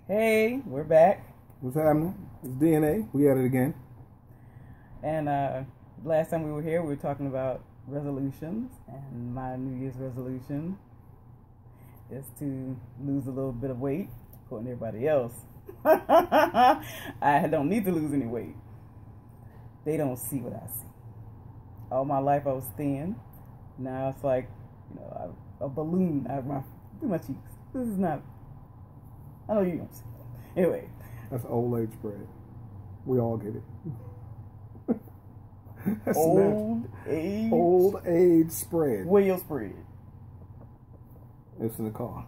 Hey, we're back. What's happening? It's DNA. We at it again. And last time we were here, we were talking about resolutions. And my New Year's resolution is to lose a little bit of weight, according to everybody else. I don't need to lose any weight. They don't see what I see. All my life I was thin. Now it's like, a balloon out of my cheeks. This is not. I know you don't see that. Anyway. That's old age spread. We all get it. Old age spread. Where your spread? It's in the car.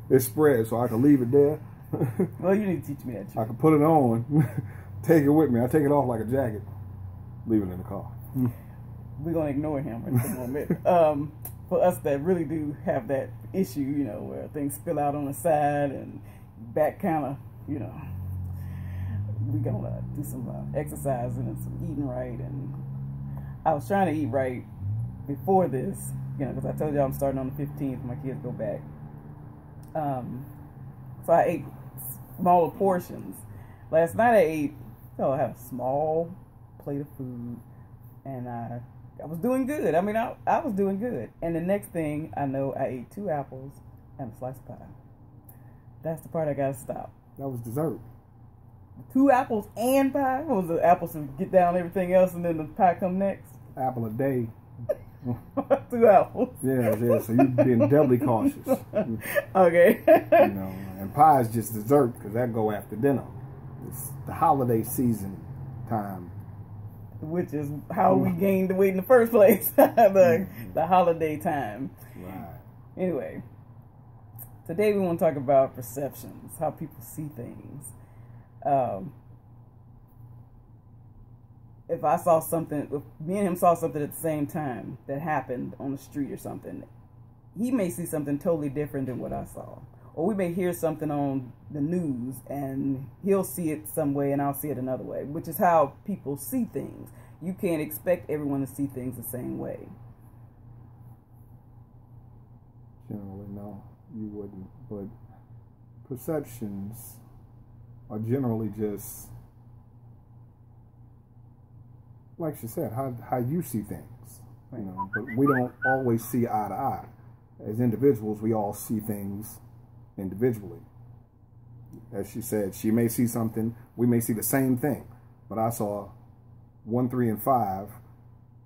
It's spread, so I can leave it there. Well, you need to teach me that. I can put it on, take it with me. I take it off like a jacket, leave it in the car. We're gonna ignore him for a moment. For us that really do have that issue, where things spill out on the side and back kind of, we're gonna do some exercising and some eating right. And I was trying to eat right before this, because I told you I'm starting on the 15th. My kids go back. So I ate smaller portions. Last night I had a small plate of food, and I was doing good. I mean, I was doing good. And the next thing I know, I ate 2 apples and a slice of pie. That's the part I gotta stop. That was dessert. 2 apples and pie? What was the apples to get down everything else, and then the pie come next? Apple a day. 2 apples. Yeah. So you've been doubly cautious. Okay. And pie is just dessert because that go after dinner. It's the holiday season time. Which is how we gained the weight in the first place. the holiday time. Right. Anyway, today we want to talk about perceptions, how people see things. If I saw something, if me and him saw something at the same time that happened on the street or something, he may see something totally different than what I saw. Or we may hear something on the news and he'll see it some way and I'll see it another way, which is how people see things. You can't expect everyone to see things the same way. Generally, no, you wouldn't. But perceptions are generally just, like she said, how you see things. Right. But we don't always see eye to eye. As individuals, we all see things individually. As she said, she may see something, we may see the same thing, but I saw 1, 3, and 5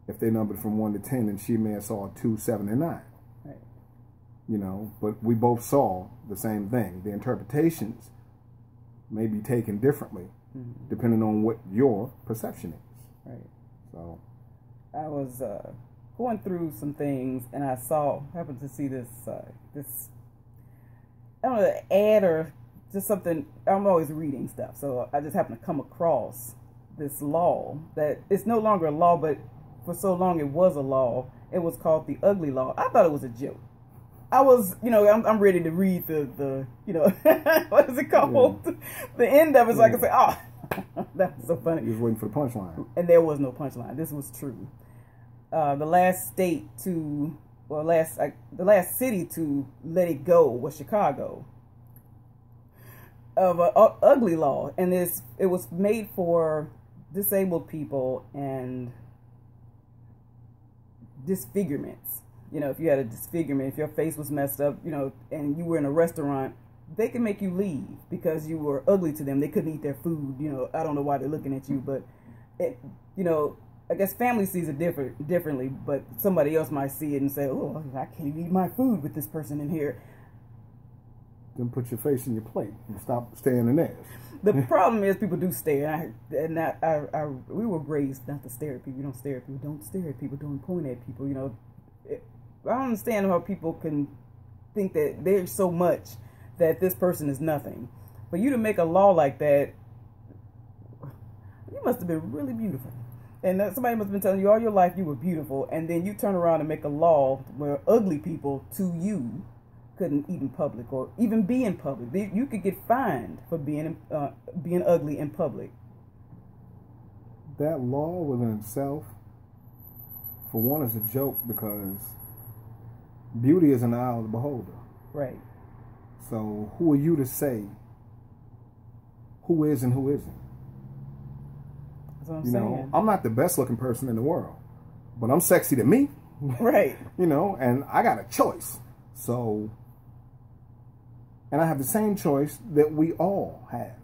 if they numbered from 1 to 10, and she may have saw 2, 7, and 9. Right. But we both saw the same thing. The interpretations may be taken differently depending on what your perception is. Right. So I was going through some things, and I happened to see this I don't know, ad or just something. I'm always reading stuff, so I just happened to come across this law that it's no longer a law, but for so long it was a law. It was called the ugly law. I thought it was a joke. I was, I'm ready to read the what is it called? Yeah. The end of it, so I can say, that's so funny. You was waiting for the punchline. And there was no punchline. This was true. The last state to, the last city to let it go was Chicago. Of an ugly law, and it was made for disabled people and disfigurements. If you had a disfigurement, if your face was messed up, and you were in a restaurant, they can make you leave because you were ugly to them. They couldn't eat their food. I don't know why they're looking at you, but I guess family sees it differently, but somebody else might see it and say, "Oh, I can't even eat my food with this person in here." Then put your face in your plate and stop staring there. The problem is people do stare, and we were raised not to stare at people. You don't stare at people. Don't stare at people. Don't point at people. I don't understand how people can think that there's so much that this person is nothing. For you to make a law like that, you must have been really beautiful. And somebody must have been telling you all your life you were beautiful, and then you turn around and make a law where ugly people to you couldn't eat in public or even be in public. You could get fined for being ugly in public. That law within itself, for one, is a joke because beauty is an eye of the beholder. Right. So who are you to say who is and who isn't? That's what I'm saying. I'm not the best looking person in the world, but I'm sexy to me. Right. And I got a choice. So, and I have the same choice that we all have.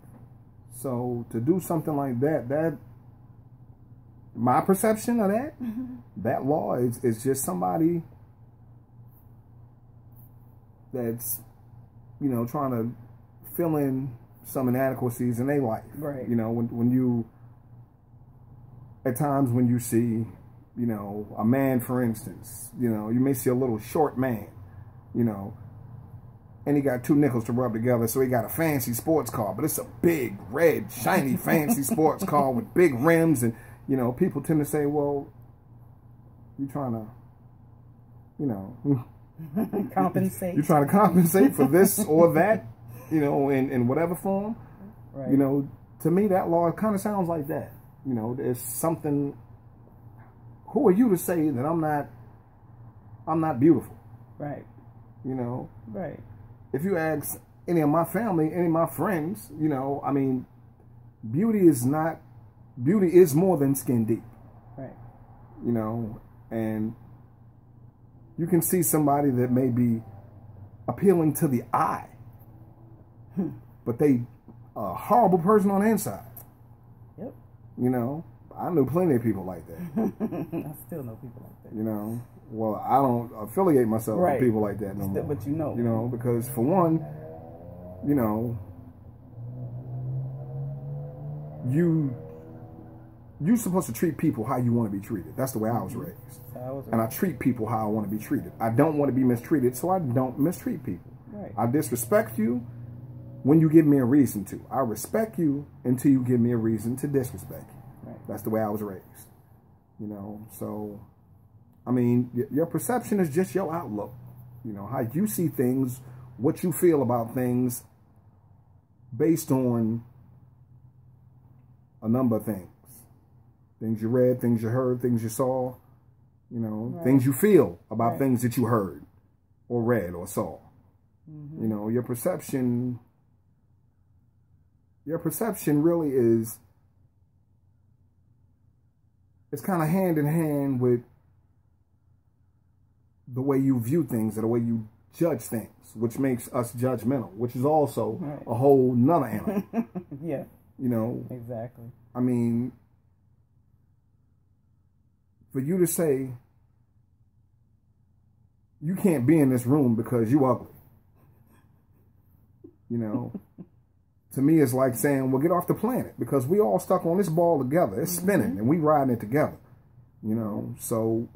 So to do something like that, my perception of that, that law is just somebody that's, trying to fill in some inadequacies in their life. Right. When you, at times when you see, a man, for instance, you may see a little short man, and he got 2 nickels to rub together, so he got a fancy sports car, but it's a big, red, shiny, fancy sports car with big rims, and, people tend to say, well, you trying to, compensate. You're trying to compensate for this or that, in whatever form. Right. To me, that law kind of sounds like that. There's something. Who are you to say that I'm not beautiful? Right. Right. If you ask any of my family, any of my friends, beauty is more than skin deep. Right. And you can see somebody that may be appealing to the eye, but they a horrible person on the inside. Yep. I knew plenty of people like that. I still know people like that. Well, I don't affiliate myself with people like that no more. But because for one, you're supposed to treat people how you want to be treated. That's the way I was raised. And I treat people how I want to be treated. I don't want to be mistreated, so I don't mistreat people. Right. I disrespect you when you give me a reason to. I respect you until you give me a reason to disrespect you. Right. That's the way I was raised. So, your perception is just your outlook. How you see things, what you feel about things based on a number of things. Things you read, things you heard, things you saw, right. Things you feel about right. things that you heard or read or saw. Mm-hmm. Your perception really is, it's kind of hand in hand with the way you view things or the way you judge things, which makes us judgmental, which is also right. a whole nother animal. Yeah. Exactly. For you to say you can't be in this room because you ugly, to me it's like saying, well, get off the planet, because we all stuck on this ball together. It's spinning and we riding it together. So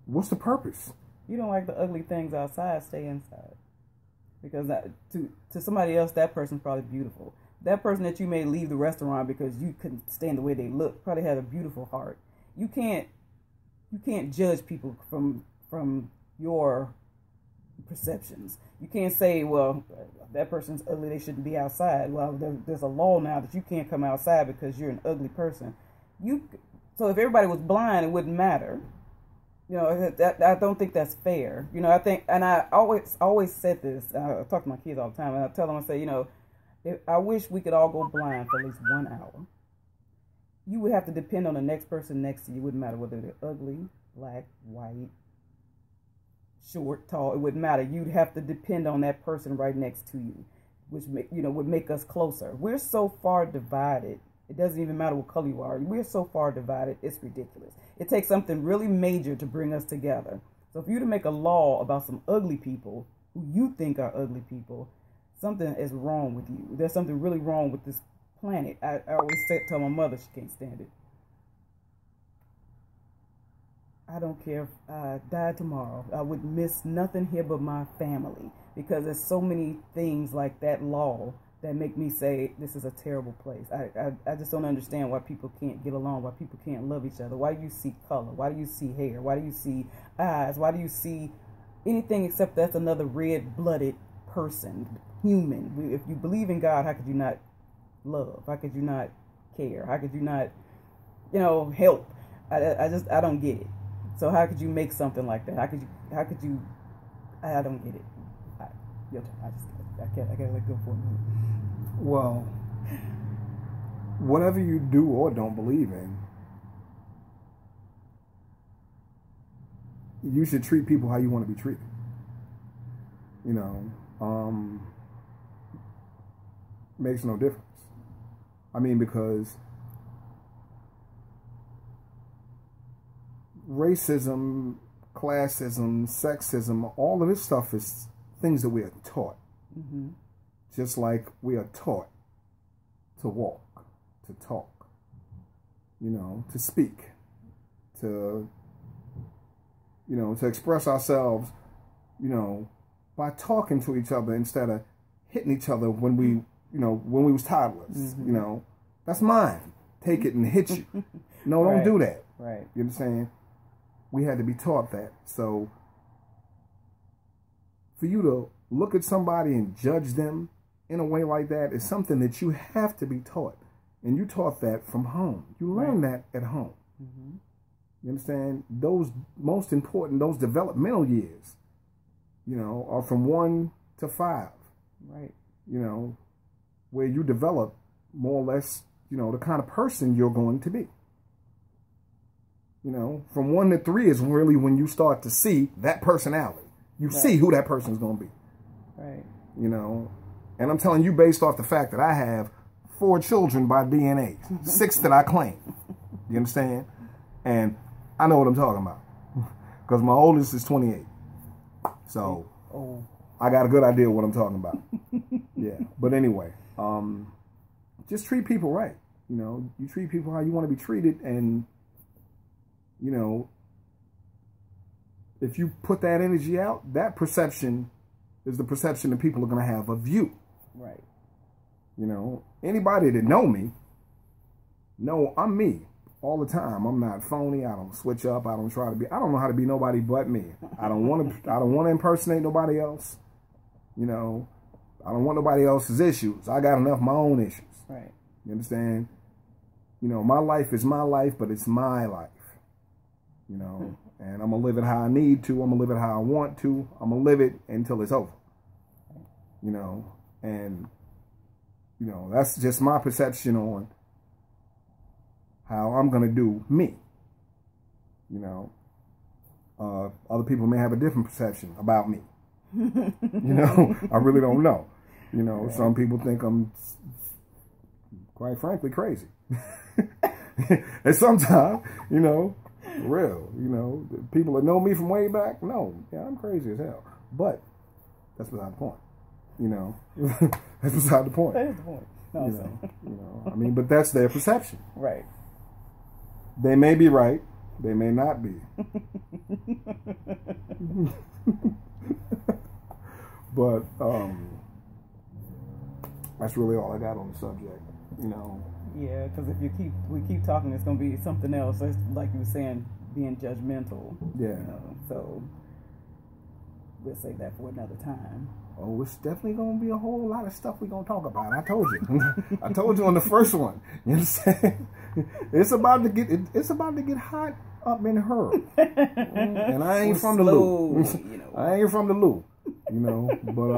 what's the purpose? You don't like the ugly things outside, stay inside. Because to somebody else, that person's probably beautiful. That person that you may leave the restaurant because you couldn't stand the way they look probably had a beautiful heart. You can't judge people from your perceptions. You can't say, well, that person's ugly, they shouldn't be outside. Well, there's a law now that you can't come outside because you're an ugly person. So if everybody was blind, it wouldn't matter. I don't think that's fair. I think, and I always said this. I talk to my kids all the time, and I tell them, I say, I wish we could all go blind for at least 1 hour. You would have to depend on the next person next to you. It wouldn't matter whether they're ugly, black, white, short, tall. It wouldn't matter. You'd have to depend on that person right next to you, which would make us closer. We're so far divided. It doesn't even matter what color you are. We're so far divided. It's ridiculous. It takes something really major to bring us together. So if you to make a law about some ugly people who you think are ugly people, something is wrong with you. There's something really wrong with this planet. I always tell my mother she can't stand it. I don't care if I died tomorrow. I would miss nothing here but my family, because there's so many things like that law that make me say this is a terrible place. I just don't understand why people can't get along, why people can't love each other. Why do you see color? Why do you see hair? Why do you see eyes? Why do you see anything except that's another red-blooded person, human? If you believe in God, how could you not love? How could you not care? How could you not, help? I don't get it. So how could you make something like that? How could you, I don't get it. Your turn. I gotta let go for a minute. Well, whatever you do or don't believe in, you should treat people how you want to be treated. You know, makes no difference. I mean, because racism, classism, sexism, all of this stuff is things that we are taught. Mm-hmm. Just like we are taught to walk, to talk, you know, to speak, to, you know, to express ourselves, you know, by talking to each other instead of hitting each other when we, you know, when we was toddlers. Mm-hmm. You know, that's mine. Take it and hit you. No, don't do that. Right. You know what I'm saying? We had to be taught that. So for you to look at somebody and judge them in a way like that is something that you have to be taught. And you taught that from home. You learn that at home. Mm-hmm. You understand? Those most important, those developmental years, you know, are from 1 to 5. Right. You know, where you develop more or less, you know, the kind of person you're going to be. You know, from 1 to 3 is really when you start to see that personality. You see who that person's going to be. Right. You know, and I'm telling you based off the fact that I have 4 children by DNA, 6 that I claim. You understand? And I know what I'm talking about because my oldest is 28. So I got a good idea what I'm talking about. Yeah. But anyway, just treat people right. You know, you treat people how you want to be treated. And, you know, if you put that energy out, that perception is the perception that people are going to have of you. Right. You know, anybody that know me, know I'm me all the time. I'm not phony. I don't switch up. I don't try to be. I don't know how to be nobody but me. I don't want to impersonate nobody else. You know, I don't want nobody else's issues. I got enough of my own issues. Right. You understand? You know, my life is my life, but it's my life. You know, and I'm gonna live it how I need to. I'm gonna live it how I want to. I'm gonna live it until it's over. You know, and you know, that's just my perception on how I'm going to do me. You know, other people may have a different perception about me. You know, I really don't know. You know, some people think I'm, quite frankly, crazy. And sometimes, you know, for real, you know, people that know me from way back, no, yeah, I'm crazy as hell. But that's beside the point. You know, that's beside the point. That is the point. No, you know, I mean, but that's their perception. Right. They may be right. They may not be. But that's really all I got on the subject. You know. Yeah, because if we keep talking, it's gonna be something else. It's like you were saying, being judgmental. Yeah. You know, so we'll save that for another time. Oh, it's definitely gonna be a whole lot of stuff we're gonna talk about. I told you. I told you on the first one. You understand? It's about to get hot up in her. And I ain't from the Lou. You know. I ain't from the Lou. You know, but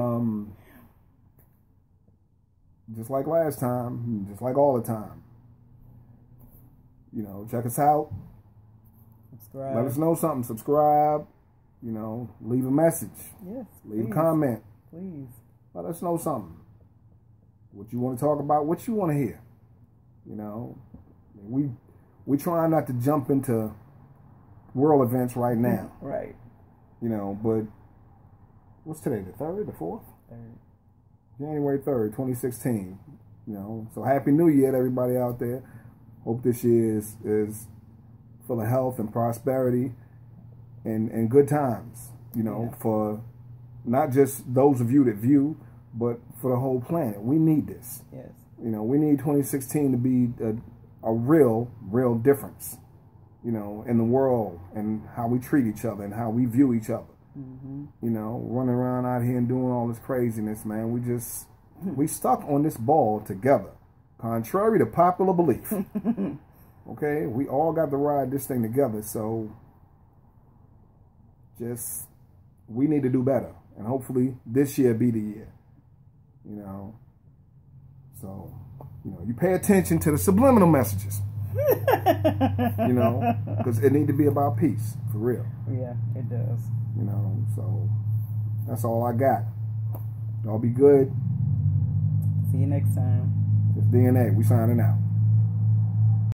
just like last time, just like all the time. You know, check us out. Subscribe. Let us know something. Subscribe. You know, leave a message. Yes. Leave a comment. Please. Let us know something. What you want to talk about, what you want to hear. You know, we try not to jump into world events right now. Right. You know, but what's today, the 3rd, the 4th? 3rd. January 3rd, 2016. You know, so Happy New Year to everybody out there. Hope this year is full of health and prosperity and good times, you know, for not just those of you that view, but for the whole planet. We need this. Yes. You know, we need 2016 to be a real difference, you know, in the world and how we treat each other and how we view each other. Mm-hmm. You know, running around out here and doing all this craziness, man. We stuck on this ball together, contrary to popular belief. Okay, we all got to ride this thing together, so we need to do better. And hopefully this year be the year. You know. So, you know, you pay attention to the subliminal messages. You know, because it need to be about peace, for real. Yeah, it does. You know, so that's all I got. Y'all be good. See you next time. It's DNA. We signing out.